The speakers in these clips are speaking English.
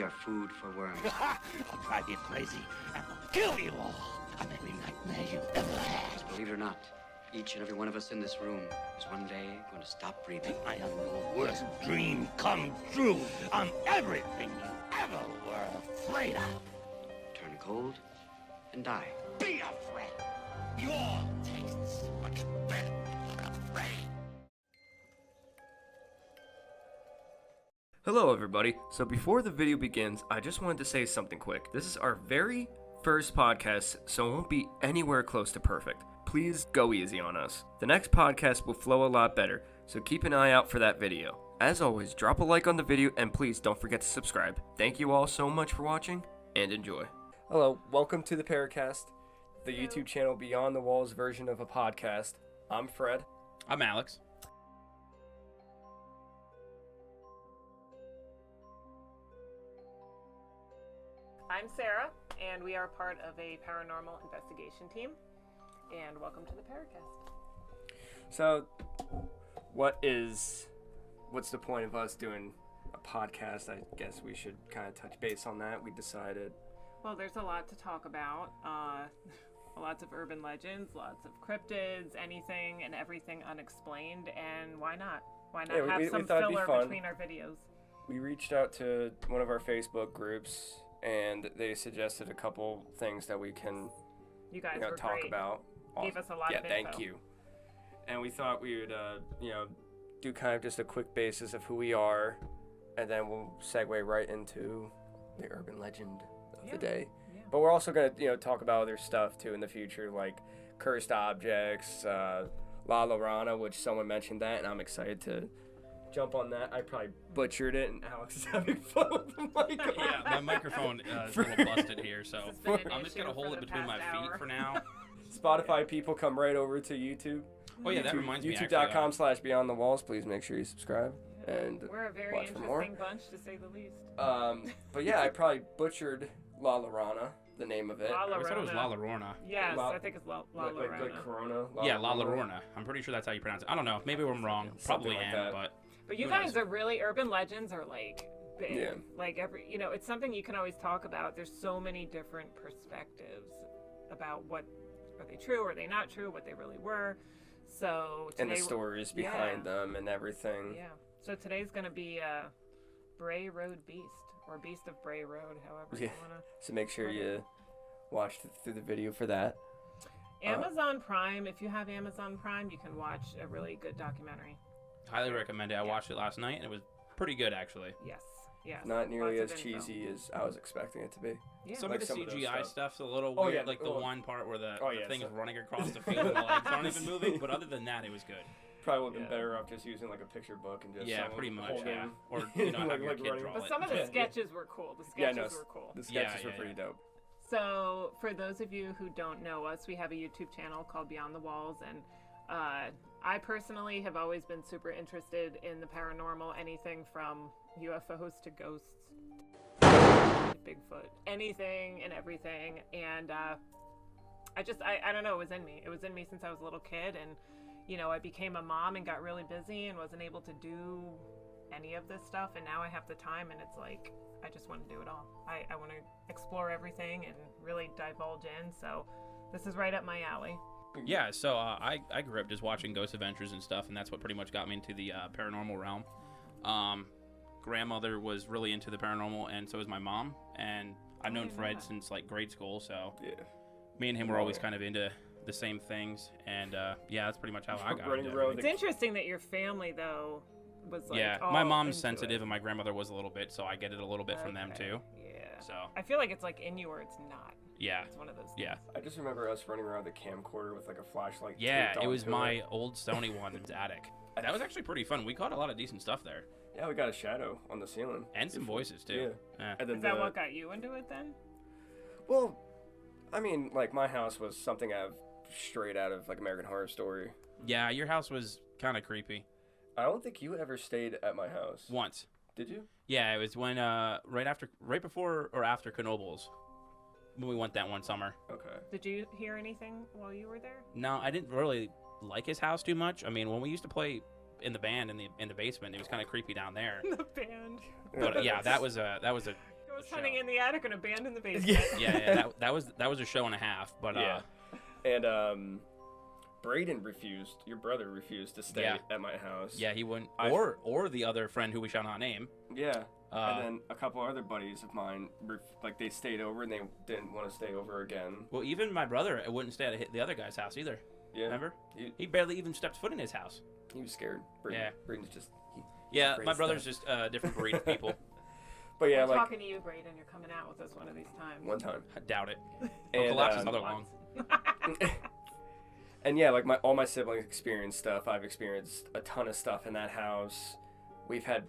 are food for worms. I'll drive you crazy and I'll kill you all on every nightmare you ever had. Believe it or not, each and every one of us in this room is one day going to stop breathing. I am your worst dream come true. I'm everything you ever were afraid of. Turn cold and die. Be afraid. Your tastes much better than afraid. Hello everybody. So before the video begins, I just wanted to say something quick. This is our very first podcast, so it won't be anywhere close to perfect. Please go easy on us. The next podcast will flow a lot better, so keep an eye out for that video. As always, drop a like on the video and please don't forget to subscribe. Thank you all so much for watching and enjoy. Hello, welcome to the Paracast, the YouTube channel Beyond the Walls version of a podcast. I'm Fred. I'm Alex. I'm Sarah, and we are part of a paranormal investigation team. And welcome to the Paracast. So, what's the point of us doing a podcast? I guess we should kind of touch base on that. We decided. Well, there's a lot to talk about. Lots of urban legends, lots of cryptids, anything and everything unexplained. And why not? Why not have some filler between our videos? We reached out to one of our Facebook groups, and they suggested a couple things that we can you guys were talk great. About. Gave us a lot of info. Thank you. And we thought we would, do kind of just a quick basis of who we are, and then we'll segue right into the urban legend of the day. Yeah. But we're also going to, talk about other stuff too in the future, like cursed objects, La Llorona, which someone mentioned that, and I'm excited to jump on that. I probably butchered it, and Alex is having fun with the microphone. Yeah, my microphone is a little busted here, so I'm just going to hold it between my feet for now. Spotify people, come right over to YouTube. Oh yeah, that reminds me. YouTube.com/BeyondTheWalls. Please make sure you subscribe and we're a very watch for more. interesting bunch, to say the least. But yeah, I probably butchered La Llorona, the name of it. I thought it was La Llorona. Yes, I think it's La Llorona. Like Corona. Yeah, La Llorona. I'm pretty sure that's how you pronounce it. I don't know. Maybe I'm wrong. Probably like am, that. But you guys are really, urban legends are like big. Yeah. Like it's something you can always talk about. There's so many different perspectives about what are they true, are they not true, what they really were. So today, and the stories behind them and everything. Yeah. So today's gonna be Bray Road Beast, or Beast of Bray Road, however you wanna. So make sure you watch through the video for that. Amazon Prime. If you have Amazon Prime, you can watch a really good documentary. Highly recommend it. I watched it last night and it was pretty good actually. Yes. Yes. Not nearly as cheesy as I was expecting it to be. Yeah. Some of the CGI stuff's a little weird, like the one part where the thing is running across the field and the legs aren't even moving, but other than that, it was good. Probably would have been better off just using like a picture book and just pretty much, holding, or have your kid draw But it. some of the sketches were cool. The sketches were cool. The sketches were pretty dope. So, for those of you who don't know us, we have a YouTube channel called Beyond the Walls, and I personally have always been super interested in the paranormal, anything from UFOs to ghosts, Bigfoot, anything and everything. And I don't know, it was in me. It was in me since I was a little kid, and I became a mom and got really busy and wasn't able to do any of this stuff, and now I have the time, and it's like I just want to do it all. I want to explore everything and really divulge in, so this is right up my alley. Yeah, so I grew up just watching Ghost Adventures and stuff, and that's what pretty much got me into the paranormal realm. Grandmother was really into the paranormal, and so was my mom, and I've known Fred since like grade school, so me and him were always kind of into the same things, and that's pretty much how I got into it. It's interesting that your family, though, was like my mom's sensitive, and my grandmother was a little bit, so I get it a little bit from them too. Yeah. So I feel like it's like in you or it's not. Yeah. It's one of those things. Yeah. I just remember us running around the camcorder with like a flashlight. Yeah, it was my old Sony one in the attic. That was actually pretty fun. We caught a lot of decent stuff there. Yeah, we got a shadow on the ceiling. And some voices, too. Yeah. And then is that what got you into it, then? Well, I mean, like, my house was something straight out of, like, American Horror Story. Yeah, your house was kind of creepy. I don't think you ever stayed at my house. Once. Did you? Yeah, it was when, right before or after Knoebels. When we went that one summer. Okay. Did you hear anything while you were there? No, I didn't really like his house too much. I mean, when we used to play in the band in the basement, it was kind of creepy down there. The band. But yeah, that was a. Go Ghost hunting in the attic and a band in the basement. that was a show and a half, but yeah. And Braden refused. Your brother refused to stay at my house. Yeah, he wouldn't. Or the other friend who we shall not name. Yeah. And then a couple other buddies of mine, they stayed over and they didn't want to stay over again. Well, even my brother wouldn't stay at the other guy's house either. Yeah. Remember? He barely even stepped foot in his house. He was scared. Braden's just... my brother's just a different breed of people. But yeah, I'm talking to you, Braden. You're coming out with us one of these times. One time. I doubt it. And, collapse another long. And yeah, like all my siblings experienced stuff. I've experienced a ton of stuff in that house. We've had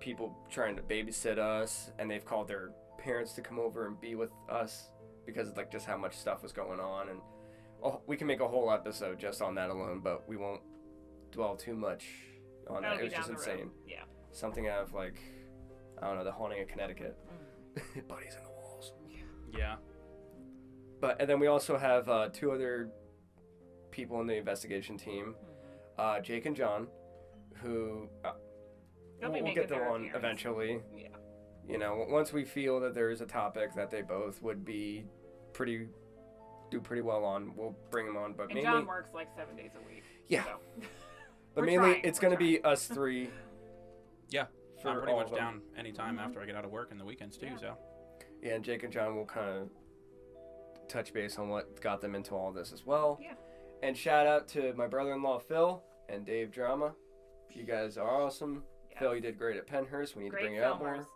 people trying to babysit us, and they've called their parents to come over and be with us because of like just how much stuff was going on. And we can make a whole episode just on that alone, but we won't dwell too much on that. It was just insane. Yeah. Something out of like, I don't know, The Haunting of Connecticut. Buddies in the walls. Yeah. And then we also have 2 other people in the investigation team, Jake and John, who we'll get them on eventually. Yeah. You know, once we feel that there is a topic that they both would be do pretty well on, we'll bring them on. But and mainly, John works like 7 days a week. Yeah. So. But mainly, it's going to be us 3. Yeah. For I'm pretty all much of them. down anytime after I get out of work and the weekends too. So. Yeah, and Jake and John will kind of touch base on what got them into all this as well. Yeah. And shout out to my brother-in-law Phil and Dave Drama. You guys are awesome. Yes. Phil, you did great at Pennhurst. We need to bring you out more.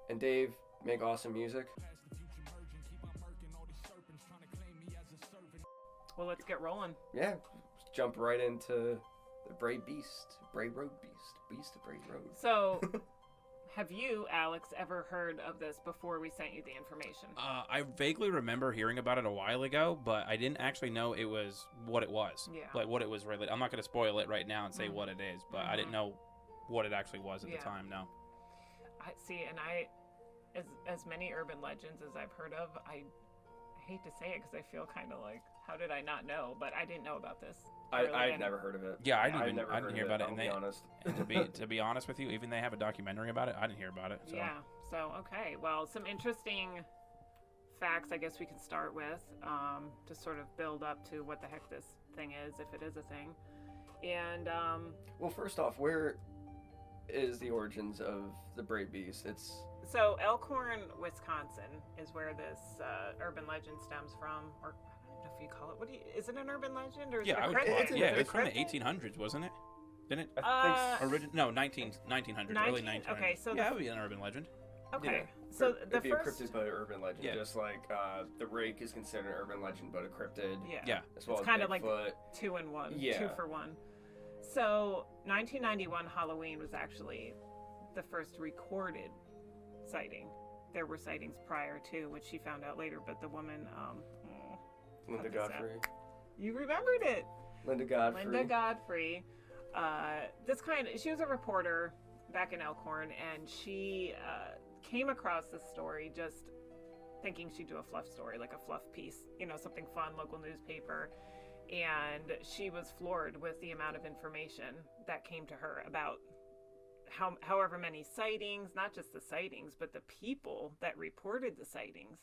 And Dave, make awesome music. Well, let's get rolling. Yeah, jump right into the Bray Road Beast of Bray Road. So, have you, Alex, ever heard of this before we sent you the information? I vaguely remember hearing about it a while ago, but I didn't actually know it was what it was. Yeah. Like what it was really. I'm not going to spoil it right now and say what it is, but I didn't know what it actually was at the time. No. I see, and as many urban legends as I've heard of, I hate to say it because I feel kind of like, how did I not know? But I didn't know about this. I'd never heard of it. Yeah, I didn't hear about it. To be honest. And to be honest with you, even they have a documentary about it. I didn't hear about it. So. Yeah. So okay. Well, some interesting facts. I guess we can start with to sort of build up to what the heck this thing is, if it is a thing. And well, first off, where is the origins of the Bray Beast? So Elkhorn, Wisconsin, is where this urban legend stems from, or I don't know if you call it. Is it an urban legend or is it a cryptid? It was from the 1800s, wasn't it? Didn't it? I think no, 1900s, early 1900s. Okay, so that would be an urban legend. Okay, yeah. so it'd be a cryptid but an urban legend, just like the rake is considered an urban legend but a cryptid. Yeah. As well it's as kind of Bigfoot. like 2 in 1. Yeah. 2 for 1. So 1991 Halloween was actually the first recorded sighting. There were sightings prior to, which she found out later, but the woman, Linda Godfrey. You remembered it. Linda Godfrey. She was a reporter back in Elkhorn, and she came across this story just thinking she'd do a fluff story, like a fluff piece, something fun, local newspaper. And she was floored with the amount of information that came to her about however many sightings, not just the sightings, but the people that reported the sightings.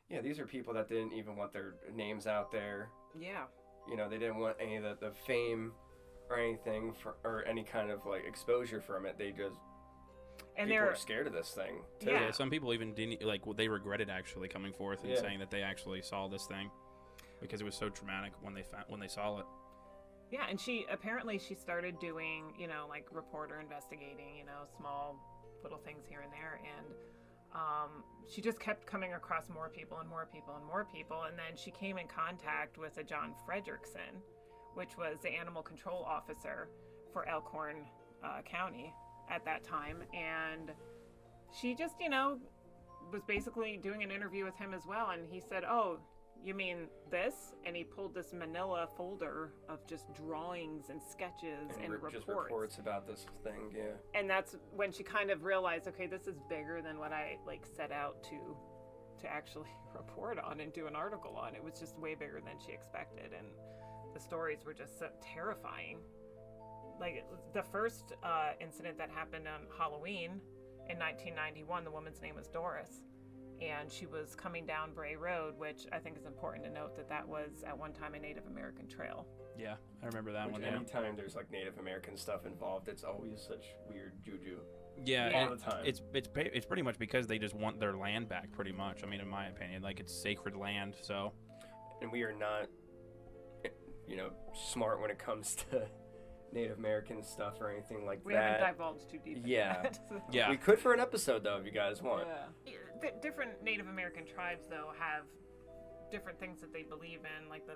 Yeah, these are people that didn't even want their names out there. Yeah. They didn't want any of the fame or anything or any kind of like exposure from it. They just people were scared of this thing too. Yeah, some people even didn't they regretted actually coming forth and saying that they actually saw this thing because it was so traumatic when they saw it. Yeah, and she started doing, like reporter investigating, small little things here and there. And she just kept coming across more people and more people and more people. And then she came in contact with a John Frederickson, which was the animal control officer for Elkhorn County at that time. And she just, was basically doing an interview with him as well. And he said, "Oh, you mean this?" And he pulled this manila folder of just drawings and sketches and just reports about this thing, yeah. And that's when she kind of realized, okay, this is bigger than what I set out to actually report on and do an article on. It was just way bigger than she expected, and the stories were just so terrifying. Like the first incident that happened on Halloween, in 1991. The woman's name was Doris, and she was coming down Bray Road, which I think is important to note that was at one time a Native American trail. Yeah, I remember that one. Anytime there's like Native American stuff involved, it's always such weird juju. Yeah, all the time. It's pretty much because they just want their land back, pretty much. I mean, in my opinion, like it's sacred land. So, and we are not, smart when it comes to Native American stuff or anything like We that. haven't divulged too deep into that. Yeah. We could for an episode though, if you guys want. The different Native American tribes, though, have different things that they believe in, like the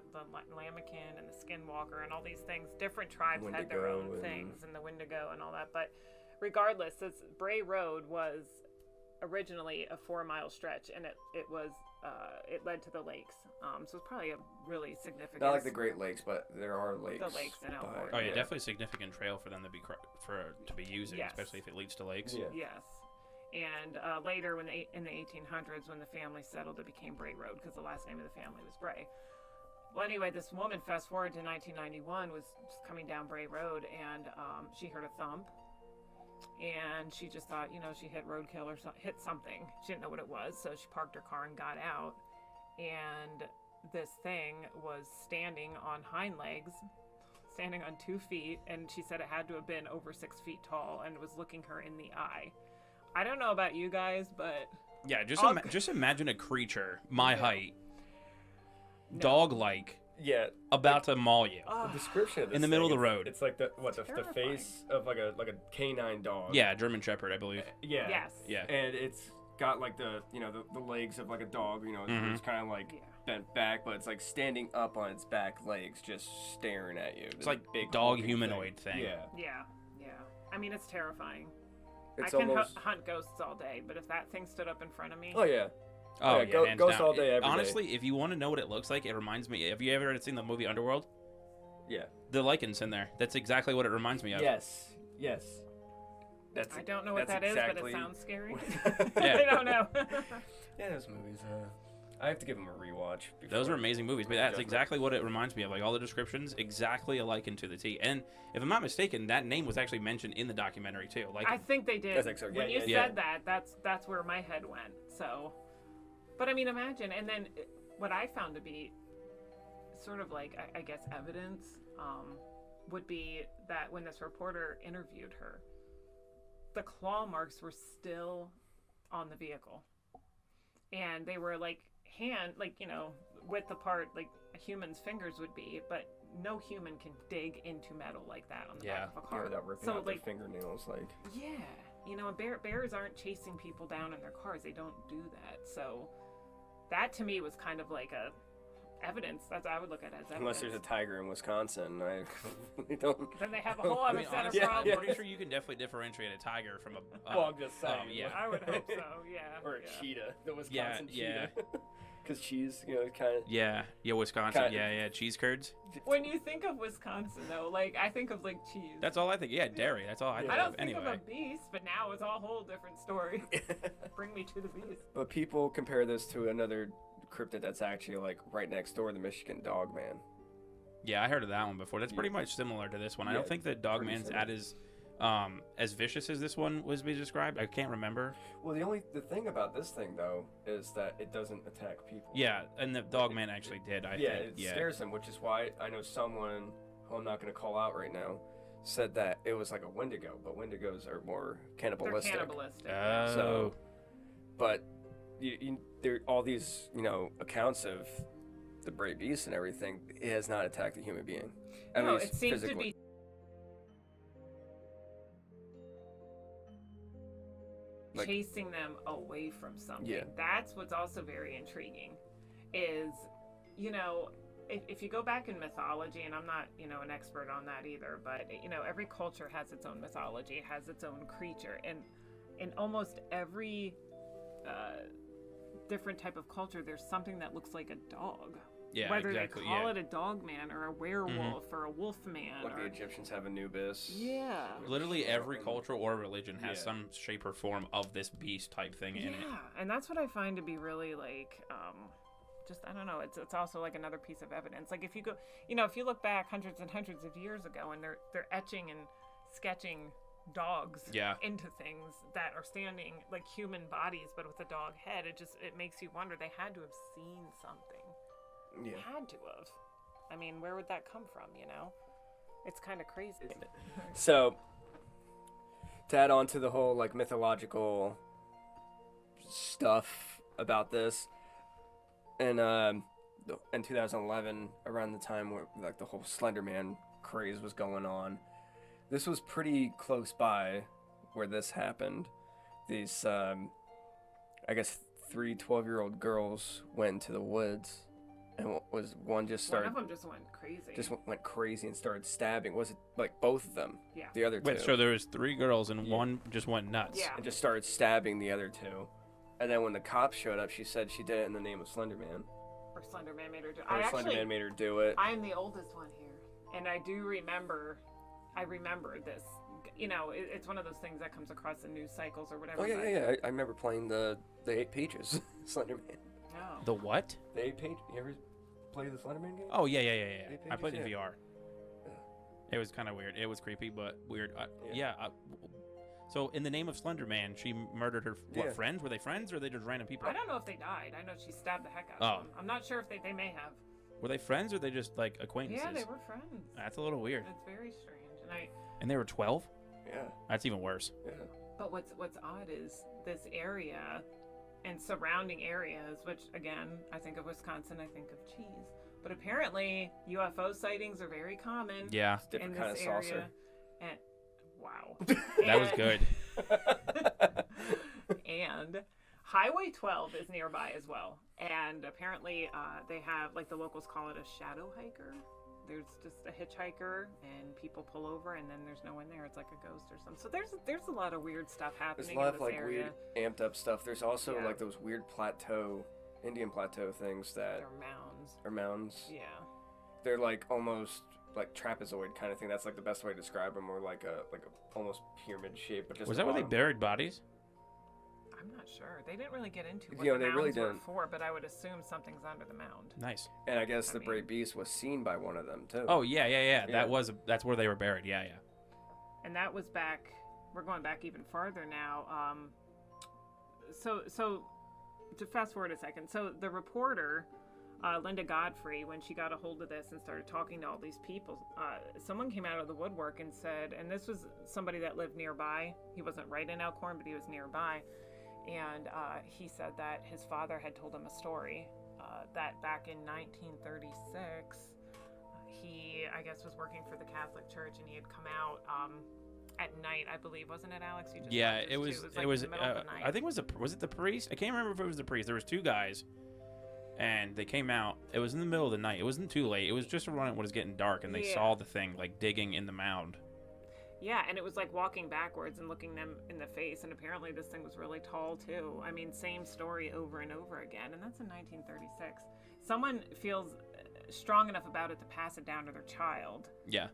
Lammakin and the Skinwalker and all these things. Different tribes had their own things, and the Wendigo and all that. But regardless, this Bray Road was originally a 4-mile stretch, and it led to the lakes. So it's probably a really significant. Not like the Great Lakes, but there are lakes. The lakes in Elmore. Oh yeah, definitely a significant trail for them to be using, Yes. especially if it leads to lakes. Yeah. Yes. And later, in the 1800s, when the family settled, it became Bray Road because the last name of the family was Bray. Well, anyway, this woman, fast forward to 1991, was coming down Bray Road, and she heard a thump. And she just thought, she hit roadkill or hit something. She didn't know what it was, so she parked her car and got out. And this thing was standing on hind legs, standing on 2 feet, and she said it had to have been over 6 feet tall and was looking her in the eye. I don't know about you guys, but... Yeah, just imagine a creature my height, No. dog-like, about to maul you. The description of this In the middle of thing, the road. It's like the terrifying. face of like a canine dog. Yeah, German Shepherd, I believe. Yeah. Yes. Yeah. And it's got like the legs of like a dog. Mhm. It's kind of like bent back, but it's like standing up on its back legs, just staring at you. It's This like big dog hulking humanoid thing. Yeah. Yeah. I mean, it's terrifying. It's I can almost. hunt ghosts all day, but if that thing stood up in front of me... Oh yeah. Oh, yeah, hands ghost down. all day, every day. Honestly, if you want to know what it looks like, it reminds me. Have you ever seen the movie Underworld? Yeah. The lichens in there. That's exactly what it reminds me of. Yes. That's. I don't know what that is, but it sounds scary. Yeah. I don't know. Yeah, those movies. I have to give them a rewatch. Those are amazing movies, but that's Definitely. exactly what it reminds me of. Like all the descriptions, exactly a lichen to the T. And if I'm not mistaken, that name was actually mentioned in the documentary too. Like I think they did. I think so. Yeah, when you yeah. said that, that's where my head went. So, but I mean, imagine. And then what I found to be sort of like, I guess, evidence would be that when this reporter interviewed her, the claw marks were still on the vehicle, and they were like width apart like a human's fingers would be, but no human can dig into metal like that on the back of a car. without ripping So, out their fingernails, like. Yeah, bears aren't chasing people down in their cars. They don't do that. So that to me was kind of like a evidence. That's what I would look at as evidence. Unless there's a tiger in Wisconsin, I really don't. Then they have a whole other set of honestly, problems. I'm pretty sure you can definitely differentiate a tiger from a. Well, I'm just saying. yeah. I would hope so. Yeah. Or a yeah. cheetah, the Wisconsin Yeah. cheetah. Because cheese, kind of. Yeah, Wisconsin. Kinda- Yeah, cheese curds. When you think of Wisconsin, though, like I think of like cheese. That's all I think. Yeah, dairy. That's all I think I don't of. think Anyway. of a beast, but now it's a whole different story. Bring me to the beast. But people compare this to another cryptid that's actually like right next door, the Michigan Dogman. Yeah, I heard of that one before. That's pretty much similar to this one. I Yeah, don't think that Dogman's as vicious as this one was being described. I can't remember. Well, the thing about this thing though is that it doesn't attack people. Yeah, and the Dogman actually did. I Yeah, think. it scares them, which is why I know someone who I'm not going to call out right now said that it was like a Wendigo, but Wendigos are more cannibalistic. They're cannibalistic. Oh. But there all these accounts of the Bray Beast and everything. It has not attacked a human being. At No, least it seems physically. to be Like- chasing them away from something. Yeah. That's what's also very intriguing is, if you go back in mythology, and I'm not, an expert on that either, but, every culture has its own mythology, has its own creature. And in almost every different type of culture, there's something that looks like a dog. Yeah, Whether exactly. they call yeah. it a dog man or a werewolf or a wolf man. Like the Egyptians have Anubis. Yeah. Literally every culture or religion has Yeah. some shape or form of this beast type thing in it. Yeah, and that's what I find to be really like, just I don't know. It's also like another piece of evidence. Like if you go, if you look back hundreds and hundreds of years ago, and they're etching and sketching dogs Yeah. into things that are standing like human bodies but with a dog head. It makes you wonder. They had to have seen something. Yeah. Had to have. I mean, where would that come from, you know? It's kind of crazy. So, to add on to the whole like mythological stuff about this, and in 2011, around the time where like the whole Slender Man craze was going on, this was pretty close by where this happened. These, I guess, 3 12-year-old girls went into the woods, and one just started. One of them just went crazy. Went crazy and started stabbing. Was it like both of them? Yeah. The other two. Wait, so there was 3 girls and one just went nuts. Yeah. And just started stabbing the other 2. And then when the cops showed up, she said she did it in the name of Slender Man. Or Slender Man made her do it. Or Slender Man made her do it. I'm the oldest one here, and I remember this. You know, it's one of those things that comes across the news cycles or whatever. Oh yeah. I remember playing the 8 pages Slender Man. No. The what? The 8 page. You ever play the Slender Man game? Oh yeah. Eight I played it in pages, VR. Yeah. It was kind of weird. It was creepy, but weird. Yeah. So in the name of Slender Man, she murdered her friends? Were they friends or were they just random people? I don't know if they died. I know she stabbed the heck out of them. I'm not sure if they may have. Were they friends or were they just like acquaintances? Yeah, they were friends. That's a little weird. It's very strange, And they were 12? Yeah. That's even worse. Yeah. But what's odd is this area and surrounding areas, which again, I think of Wisconsin, I think of cheese. But apparently, UFO sightings are very common. Yeah. In Different this kind of area. saucer. And wow. That was good. And Highway 12 is nearby as well. And apparently, they have, like the locals call it a shadow hiker. There's just a hitchhiker, and people pull over, and then there's no one there. It's like a ghost or something. So there's a lot of weird stuff happening. There's a lot in of this like area. weird amped up stuff. There's also Yeah. like those weird Indian plateau things that They're mounds. are mounds. Yeah. They're like almost like trapezoid kind of thing. That's like the best way to describe them, or like a almost pyramid shape. But just Was the that where they bottom. buried bodies? I'm not sure. They didn't really get into what Yeah, the they mounds really were didn't. for, but I would assume something's under the mound. Nice. And I guess the mean- Bray Beast was seen by one of them too. Oh, yeah. Yeah. That's where they were buried. Yeah. And that was back. We're going back even farther now. So to fast forward a second. So the reporter, Linda Godfrey, when she got a hold of this and started talking to all these people, someone came out of the woodwork and said, and this was somebody that lived nearby. He wasn't right in Elkhorn, but he was nearby. And he said that his father had told him a story that back in 1936, he, I guess, was working for the Catholic Church, and he had come out at night, I believe, wasn't it, Alex? You just Yeah, watched it this was. too. It like was. in the middle of the night. I think was it the priest? I can't remember if it was the priest. There was 2 guys, and they came out. It was in the middle of the night. It wasn't too late. It was just around when it was getting dark, and they Yeah. saw the thing like digging in the mound. Yeah, and it was like walking backwards and looking them in the face, and apparently this thing was really tall too. I mean, same story over and over again, and that's in 1936. Someone feels strong enough about it to pass it down to their child. Yeah.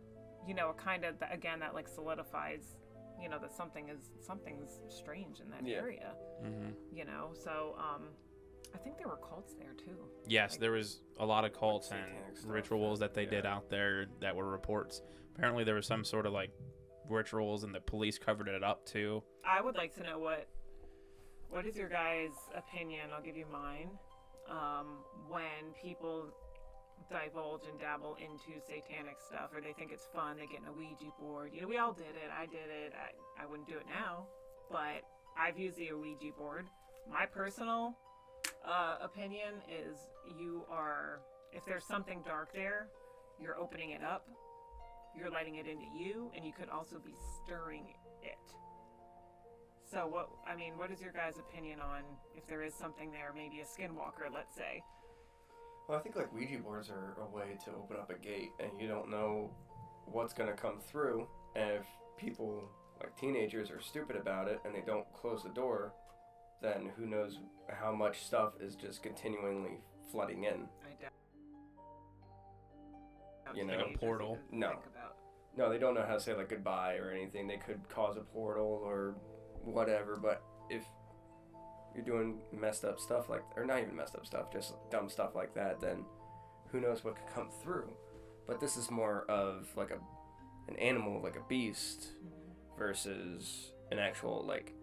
You know, kind of again that like solidifies, you know, that something's strange in that Yeah. area. Mm-hmm. You know, so I think there were cults there too. Yes, Like- there was a lot of cults and satanic stuff, rituals that they did yeah. out there that were reports. Apparently, there was some sort of like rituals, and the police covered it up too. I would like to know what is your guys' opinion? I'll give you mine. When people divulge and dabble into satanic stuff, or they think it's fun, they get in a Ouija board. You know, we all did it. I did it. I wouldn't do it now, but I've used the Ouija board. My personal opinion is if there's something dark there, you're opening it up. You're letting it into you, and you could also be stirring it. So what is your guys' opinion on if there is something there, maybe a skinwalker, let's say? Well, I think like Ouija boards are a way to open up a gate, and you don't know what's going to come through. And if people, like teenagers, are stupid about it and they don't close the door, then who knows how much stuff is just continually flooding in. You know? Like a portal. No. No, they don't know how to say like goodbye or anything. They could cause a portal or whatever, but if you're doing messed up stuff or not even messed up stuff, just dumb stuff like that, then who knows what could come through. But this is more of like an animal, like a beast, versus an actual like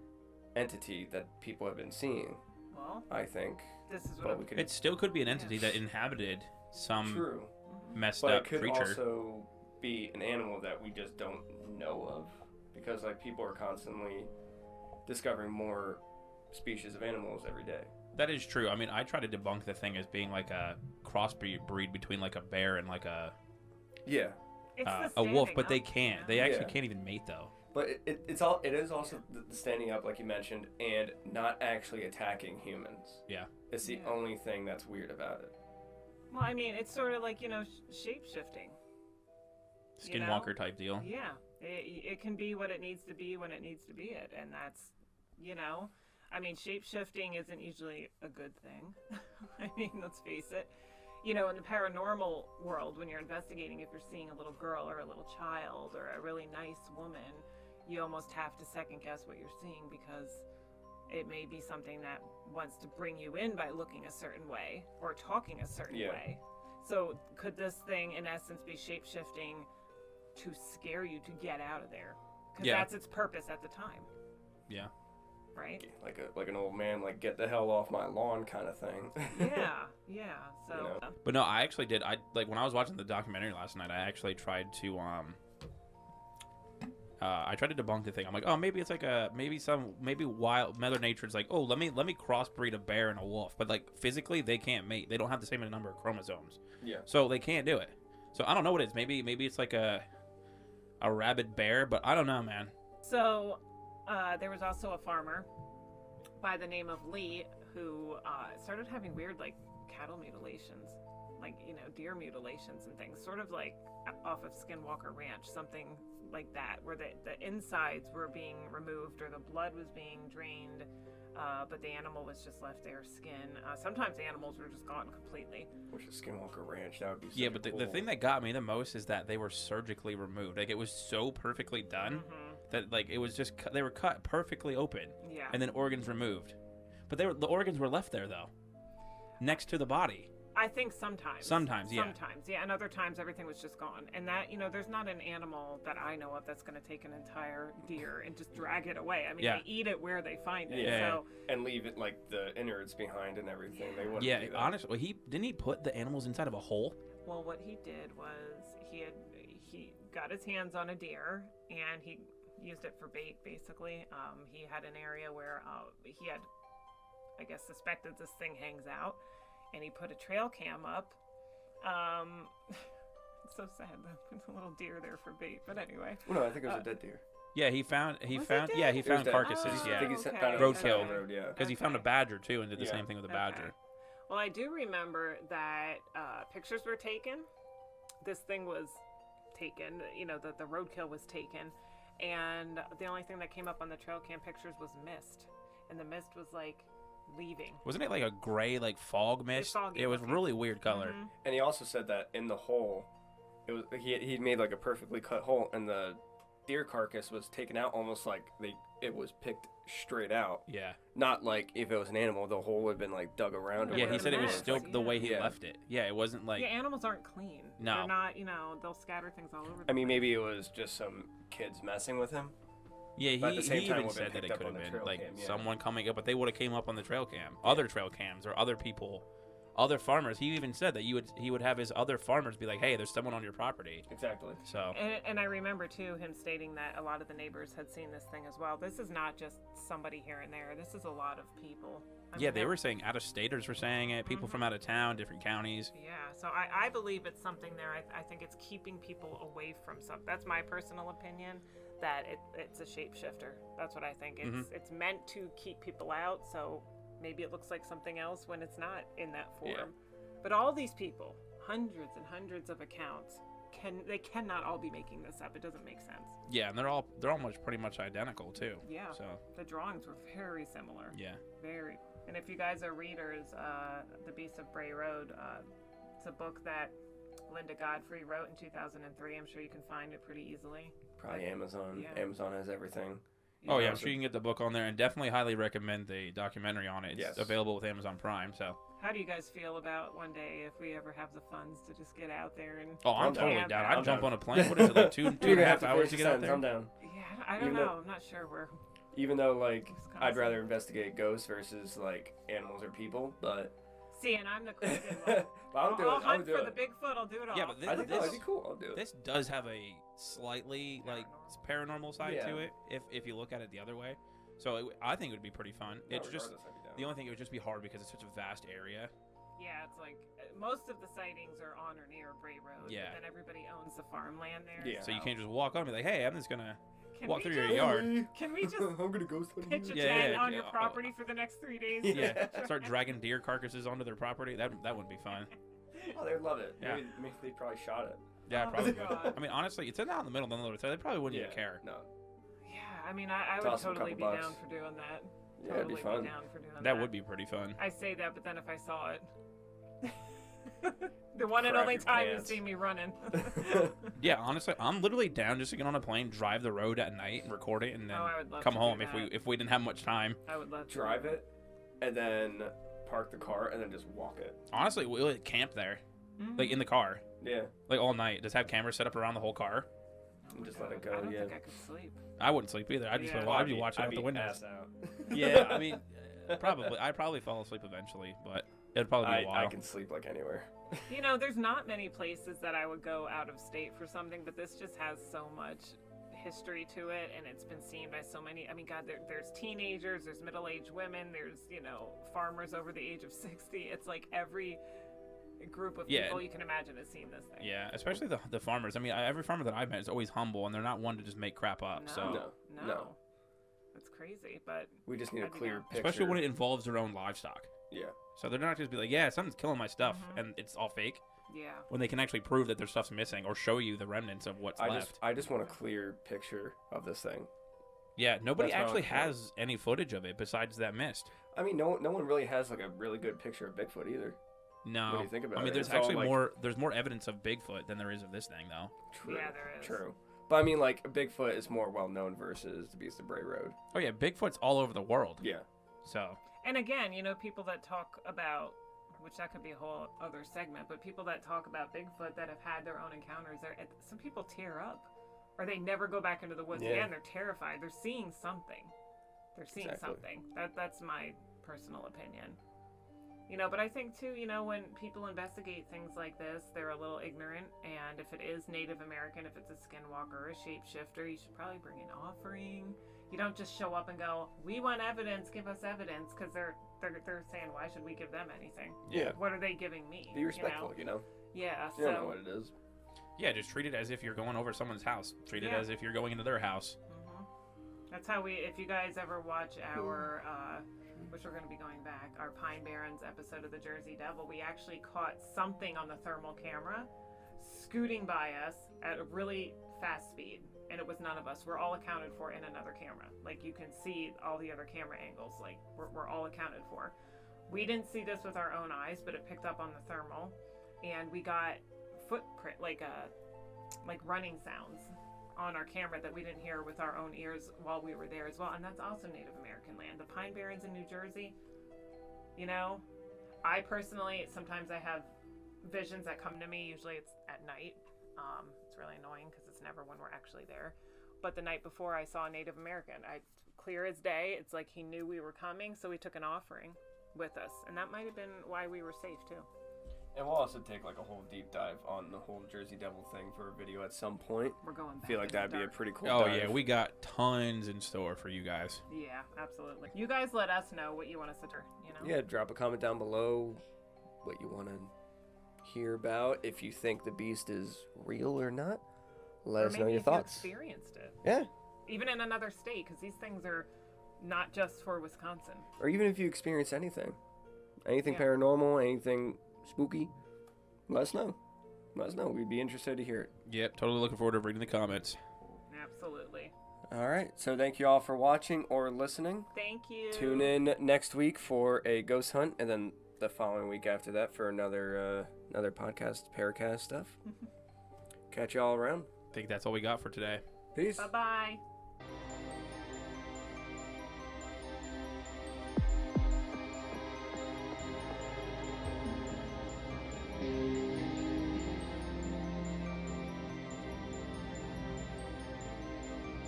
entity that people have been seeing. Well, I think this is what It still could be an entity that inhabited some true, messed but up it could creature. also be an animal that we just don't know of, because like people are constantly discovering more species of animals every day. That is true. I mean, I try to debunk the thing as being like a crossbreed between like a bear and like a a wolf, but they can't. They actually can't even mate though. But it is also the standing up, like you mentioned, and not actually attacking humans. Yeah. It's the only thing that's weird about it. Well, I mean, it's sort of like, shape-shifting. Skinwalker type deal. Yeah. It can be what it needs to be when it needs to be it. And that's, I mean, shape-shifting isn't usually a good thing. I mean, let's face it. In the paranormal world, when you're investigating, if you're seeing a little girl or a little child or a really nice woman, you almost have to second guess what you're seeing, because it may be something that wants to bring you in by looking a certain way or talking a certain way. So could this thing, in essence, be shape-shifting to scare you to get out of there? Because that's its purpose at the time. Yeah. Right? Like an old man, like, get the hell off my lawn kind of thing. Yeah. So. But no, I actually did. When I was watching the documentary last night, I actually tried to I tried to debunk the thing. I'm like, oh, maybe it's like maybe wild Mother Nature's like, oh, let me crossbreed a bear and a wolf, but like physically they can't mate. They don't have the same number of chromosomes. Yeah. So they can't do it. So I don't know what it is. Maybe it's like a rabid bear, but I don't know, man. So there was also a farmer by the name of Lee who started having weird like cattle mutilations, like deer mutilations and things, sort of like off of Skinwalker Ranch, something like that, where the insides were being removed or the blood was being drained, but the animal was just left there, skin. Sometimes the animals were just gone completely. Which is Skinwalker Ranch, that would be yeah, but the thing that got me the most is that they were surgically removed. Like, it was so perfectly done that like it was just they were cut perfectly open, and then organs removed. But the organs were left there though, next to the body. I think sometimes. Sometimes, and other times everything was just gone. And that, there's not an animal that I know of that's going to take an entire deer and just drag it away. I mean, they eat it where they find it. So. And leave it like the innards behind and everything. They wouldn't do that. Honestly, didn't he put the animals inside of a hole? Well, what he did was he got his hands on a deer and he used it for bait, basically. He had an area where he had, I guess, suspected this thing hangs out. And he put a trail cam up. It's so sad that there's a little deer there for bait. But anyway. Well, no, I think it was a dead deer. Yeah, he found carcasses. I think he found it roadkill. Road, because he found a badger too and did the same thing with a badger. Well, I do remember that pictures were taken. This thing was taken. The roadkill was taken, and the only thing that came up on the trail cam pictures was mist, and the mist was like leaving. Wasn't it like a gray, like fog mist? It was really weird color. And he also said that in the hole, it was he made like a perfectly cut hole, and the deer carcass was taken out almost like it was picked straight out. Yeah. Not like if it was an animal, the hole would have been like dug around. Yeah, he said it was still the way he left it. Yeah, it wasn't like. Yeah, animals aren't clean. No. They're not. They'll scatter things all over. I mean, maybe it was just some kids messing with him. Yeah, he even said that it could have been like someone coming up, but they would have came up on the trail cam, other trail cams, or other people, other farmers. He even said that he would have his other farmers be like, "Hey, there's someone on your property." Exactly. So. And I remember too him stating that a lot of the neighbors had seen this thing as well. This is not just somebody here and there. This is a lot of people. They were saying out-of-staters were saying it. People from out of town, different counties. Yeah, so I believe it's something there. I think it's keeping people away from something. That's my personal opinion. That it's a shapeshifter. That's what I think. It's meant to keep people out, so maybe it looks like something else when it's not in that form. Yeah. But all these people, hundreds and hundreds of accounts, they cannot all be making this up. It doesn't make sense. Yeah, and they're all pretty much identical too. Yeah. So the drawings were very similar. Yeah. Very. And if you guys are readers, The Beast of Bray Road, it's a book that Linda Godfrey wrote in 2003. I'm sure you can find it pretty easily. Probably Amazon. Yeah. Amazon has everything. Oh, yeah, I'm sure you can get the book on there, and definitely highly recommend the documentary on it. It's available with Amazon Prime, so. How do you guys feel about one day if we ever have the funds to just get out there and? Oh, I'm totally camp down. out? I'd jump on a plane. What is it, like two and a half hours to get out there? I'm down. Yeah, I don't know. I'm not sure where. Even though, like, Wisconsin. I'd rather investigate ghosts versus, like, animals or people, but... See, and I'm the cryptid one. But I'll do I'll it. hunt for the Bigfoot. I'll do it all. Yeah, but I think that'd be cool. I'll do it. This does have a slightly like paranormal side to it, if you look at it the other way. So I think it would be pretty fun. It's just the only thing it would just be hard because it's such a vast area. Yeah, it's like most of the sightings are on or near Bray Road. Yeah. But then everybody owns the farmland there. Yeah. So you can't just walk on and be like, hey, I'm just gonna Can walk we through your just- yard. Can we just I'm gonna ghost hunt pitch a you. tent on your property for the next 3 days? Yeah, start dragging deer carcasses onto their property. That wouldn't be fun. Oh, they'd love it. Yeah. Maybe they probably shot it. Yeah, Oh, probably. God. I mean, honestly, it's out in the middle of the middle, so they probably wouldn't even care. No. Yeah, I mean, I would Toss 'em a totally couple be bucks. down for doing that. Yeah, it'd be Totally fun. down for doing that. That would be pretty fun. I say that, but then if I saw it. The one and Crap only your time pants. you see me running. Yeah, honestly, I'm literally down just to get on a plane, drive the road at night, and record it, and then Oh, I would love come to do home that. if we didn't have much time. I would love to. Drive it, and then park the car, and then just walk it. Honestly, we would camp there, Mhm. like in the car, Yeah. like all night. Just have cameras set up around the whole car. And just let it I go, don't yeah. think I could sleep. I wouldn't sleep either. I'd just Yeah. I'd be watching I'd out be the windows. ass out. Yeah, I mean, probably. I'd probably fall asleep eventually, but it'd probably be a while. I can sleep like anywhere. You know, there's not many places that I would go out of state for something, but this just has so much history to it, and it's been seen by so many. I mean, God, there's teenagers, there's middle-aged women, there's, farmers over the age of 60. It's like every group of Yeah. people you can imagine has seen this thing. Yeah, especially the farmers. I mean, every farmer that I've met is always humble, and they're not one to just make crap up. No, So, no. It's crazy, but We just need a I'd be clear down. picture. especially when it involves their own livestock. Yeah. So they're not just be like, yeah, something's killing my stuff, Mhm. and it's all fake. yeah. When they can actually prove that their stuff's missing or show you the remnants of what's left. I just want a clear picture of this thing. Yeah, nobody That's what I actually like for it. has any footage of it besides that mist. I mean, no one really has like a really good picture of Bigfoot either. No, What do you think about I mean, it? there's It's all, actually like- there's more evidence of Bigfoot than there is of this thing, though. True. Yeah, there is. True. But I mean, like Bigfoot is more well known versus the Beast of Bray Road. Oh yeah, Bigfoot's all over the world. Yeah. So And again, people that talk about, which that could be a whole other segment, but people that talk about Bigfoot that have had their own encounters, some people tear up, or they never go back into the woods Yeah. again. They're terrified. They're seeing something. Exactly. Something. That's my personal opinion. But I think too, when people investigate things like this, they're a little ignorant, and if it is Native American, if it's a skinwalker or a shapeshifter, you should probably bring an offering. You don't just show up and go, "We want evidence, give us evidence," because they're saying, "Why should we give them anything? Yeah. What are they giving me?" Be respectful, Yeah. You So don't know what it is. yeah, just treat it as if you're going over someone's house. Treat it Yeah. as if you're going into their house. that's how if you guys ever watch our, which we're going to be going back, our Pine Barrens episode of the Jersey Devil, we actually caught something on the thermal camera scooting by us at a really fast speed. And it was none of us. We're all accounted for in another camera. Like, you can see all the other camera angles. Like, we're all accounted for. We didn't see this with our own eyes, but it picked up on the thermal. And we got footprint, like running sounds on our camera that we didn't hear with our own ears while we were there as well. And that's also Native American land. The Pine Barrens in New Jersey, I personally, sometimes I have visions that come to me. Usually it's at night. It's really annoying because it's never when we're actually there. But the night before, I saw a Native American. Clear as day. It's like he knew we were coming, so he took an offering with us. And that might have been why we were safe too. And we'll also take like a whole deep dive on the whole Jersey Devil thing for a video at some point. We're going back. I feel like in the that'd be a dark. pretty cool Oh dive. yeah, we got tons in store for you guys. Yeah, absolutely. You guys let us know what you want us to do, Yeah, drop a comment down below what you want to hear about. If you think the beast is real or not, let Or us know maybe your if you thoughts. experienced it. Yeah. Even in another state, because these things are not just for Wisconsin. Or even if you experience anything. Anything Yeah. paranormal, anything spooky, let us know. Let us know. We'd be interested to hear it. Yep, totally looking forward to reading the comments. Absolutely. All right. So thank you all for watching or listening. Thank you. Tune in next week for a ghost hunt, and then the following week after that for another podcast, Paracast stuff. Catch you all around. I think that's all we got for today. Peace. Bye-bye.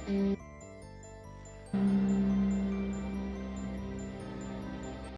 Mm.